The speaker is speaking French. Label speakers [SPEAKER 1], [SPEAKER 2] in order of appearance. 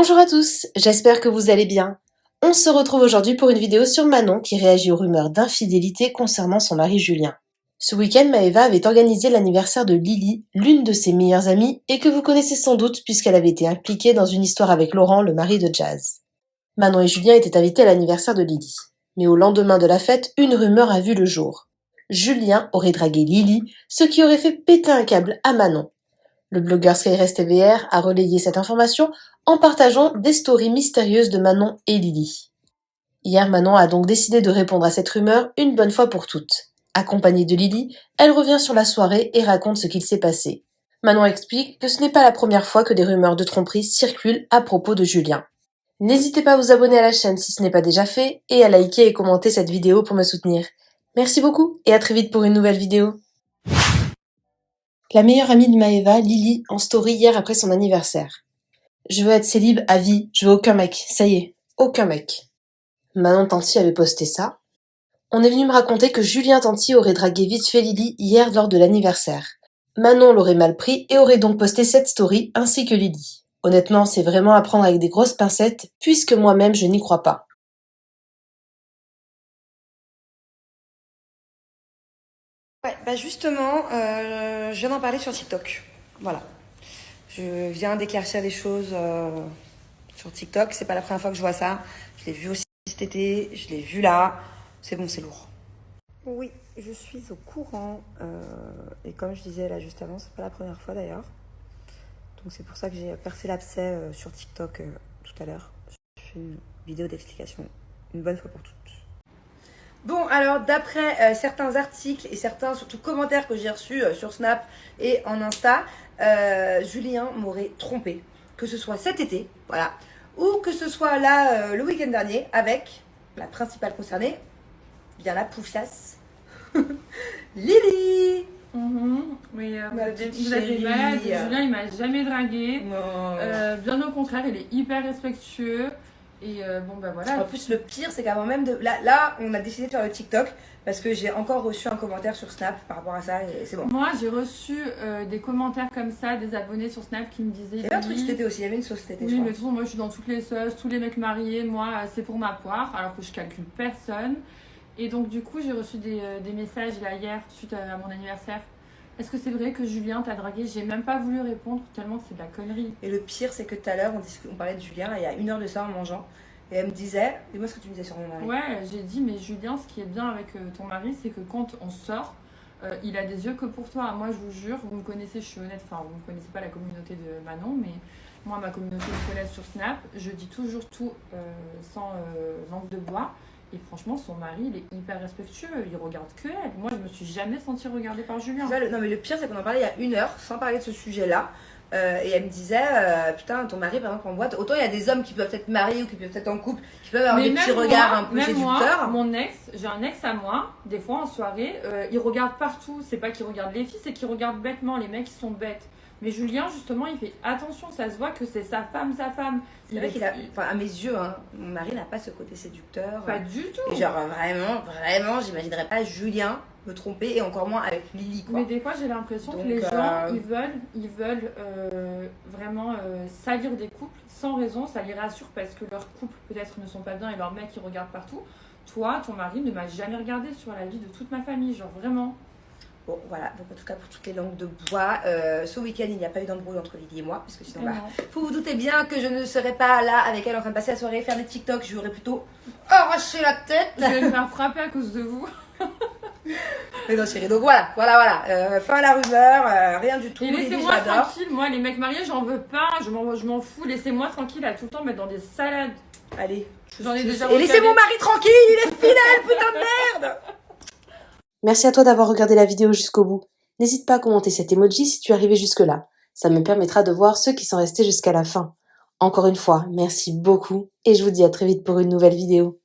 [SPEAKER 1] Bonjour à tous, j'espère que vous allez bien. On se retrouve aujourd'hui pour une vidéo sur Manon qui réagit aux rumeurs d'infidélité concernant son mari Julien. Ce week-end, Maëva avait organisé l'anniversaire de Lily, l'une de ses meilleures amies, et que vous connaissez sans doute puisqu'elle avait été impliquée dans une histoire avec Laurent, le mari de Jazz. Manon et Julien étaient invités à l'anniversaire de Lily. Mais au lendemain de la fête, une rumeur a vu le jour. Julien aurait dragué Lily, ce qui aurait fait péter un câble à Manon. Le blogueur Skyrest TVR a relayé cette information en partageant des stories mystérieuses de Manon et Lily. Hier, Manon a donc décidé de répondre à cette rumeur une bonne fois pour toutes. Accompagnée de Lily, elle revient sur la soirée et raconte ce qu'il s'est passé. Manon explique que ce n'est pas la première fois que des rumeurs de tromperie circulent à propos de Julien. N'hésitez pas à vous abonner à la chaîne si ce n'est pas déjà fait et à liker et commenter cette vidéo pour me soutenir. Merci beaucoup et à très vite pour une nouvelle vidéo. La meilleure amie de Maëva, Lily, en story hier après son anniversaire. Je veux être célib à vie, je veux aucun mec, ça y est, aucun mec. Manon Tanti avait posté ça. On est venu me raconter que Julien Tanti aurait dragué vite fait Lily hier lors de l'anniversaire. Manon l'aurait mal pris et aurait donc posté cette story ainsi que Lily. Honnêtement, c'est vraiment à prendre avec des grosses pincettes puisque moi-même je n'y crois pas.
[SPEAKER 2] Ouais, bah justement, je viens d'en parler sur TikTok. Voilà. Je viens d'éclaircir les choses sur TikTok. C'est pas la première fois que je vois ça. Je l'ai vu aussi cet été, je l'ai vu là. C'est bon, c'est lourd. Oui, je suis au courant. Et comme je disais là juste avant, c'est pas la première fois d'ailleurs. Donc c'est pour ça que j'ai percé l'abcès sur TikTok tout à l'heure. Je fais une vidéo d'explication, une bonne fois pour toutes. Bon, alors d'après certains articles et certains surtout commentaires que j'ai reçus sur Snap et en Insta, Julien m'aurait trompé, que ce soit cet été, voilà, ou que ce soit là le week-end dernier avec la principale concernée, bien la poufsasse, Lily.
[SPEAKER 3] Oui, vous avez malade. Julien, il m'a jamais dragué. Bien au contraire, il est hyper respectueux. Et bon, bah voilà.
[SPEAKER 2] En plus, le pire, c'est qu'avant même de. Là, on a décidé de faire le TikTok parce que j'ai encore reçu un commentaire sur Snap par rapport à ça et c'est bon.
[SPEAKER 3] Moi, j'ai reçu des commentaires comme ça, des abonnés sur Snap qui me disaient.
[SPEAKER 2] Il y avait un truc cet été aussi, il y avait une sauce cet été.
[SPEAKER 3] Oui, mais de toute façon, moi, je suis dans toutes les sauces, tous les mecs mariés. Moi, c'est pour ma poire, alors que je calcule personne. Et donc, du coup, j'ai reçu des messages là hier, suite à mon anniversaire. Est-ce que c'est vrai que Julien t'a dragué? J'ai même pas voulu répondre tellement c'est de la connerie.
[SPEAKER 2] Et le pire, c'est que tout à l'heure, on parlait de Julien, là, il y a 1 heure de ça en mangeant. Et elle me disait, dis-moi ce que tu me disais sur mon mari.
[SPEAKER 3] Ouais, j'ai dit, mais Julien, ce qui est bien avec ton mari, c'est que quand on sort, il a des yeux que pour toi. Moi, je vous jure, vous me connaissez, je suis honnête, enfin, vous ne connaissez pas la communauté de Manon, mais moi, ma communauté me connaît sur Snap. Je dis toujours tout sans langue de bois. Et franchement, son mari, il est hyper respectueux, il regarde que elle. Moi, je me suis jamais sentie regardée par Julien.
[SPEAKER 2] Non, mais le pire, c'est qu'on en parlait il y a 1 heure, sans parler de ce sujet-là. Et elle me disait, putain, ton mari, par exemple, en boîte, autant il y a des hommes qui peuvent être mariés ou qui peuvent être en couple, qui peuvent avoir des petits regards un peu séducteurs.
[SPEAKER 3] Mon ex, j'ai un ex à moi, des fois en soirée, il regarde partout. C'est pas qu'il regarde les filles, c'est qu'il regarde bêtement. Les mecs, ils sont bêtes. Mais Julien, justement, il fait attention, ça se voit que c'est sa femme.
[SPEAKER 2] C'est vrai qu'il a, enfin, à mes yeux, hein, mon mari n'a pas ce côté séducteur.
[SPEAKER 3] Pas du tout.
[SPEAKER 2] Et genre, vraiment, j'imaginerais pas Julien me tromper et encore moins avec Lily, quoi.
[SPEAKER 3] Mais des fois, j'ai l'impression que les gens, ils veulent vraiment salir des couples sans raison. Ça les rassure parce que leurs couples, peut-être, ne sont pas bien et leurs mecs, ils regardent partout. Toi, ton mari ne m'a jamais regardé sur la vie de toute ma famille, genre vraiment.
[SPEAKER 2] Bon, voilà, donc en tout cas pour toutes les langues de bois, ce week-end il n'y a pas eu d'embrouille entre Lily et moi, parce que sinon, vous vous doutez bien que je ne serais pas là avec elle en train de passer la soirée, faire des TikTok, je lui aurais plutôt arraché la tête.
[SPEAKER 3] Je vais me faire frapper à cause de vous.
[SPEAKER 2] Mais non chérie, donc voilà, fin à la rumeur, rien du tout.
[SPEAKER 3] Et laissez-moi tranquille, moi les mecs mariés j'en veux pas, je m'en fous, laissez-moi tranquille à tout le temps mettre dans des salades.
[SPEAKER 2] Allez,
[SPEAKER 3] j'en ai déjà.
[SPEAKER 2] Et laissez mon mari tranquille, il est fidèle, putain de merde.
[SPEAKER 1] Merci à toi d'avoir regardé la vidéo jusqu'au bout. N'hésite pas à commenter cet emoji si tu es arrivé jusque-là. Ça me permettra de voir ceux qui sont restés jusqu'à la fin. Encore une fois, merci beaucoup et je vous dis à très vite pour une nouvelle vidéo.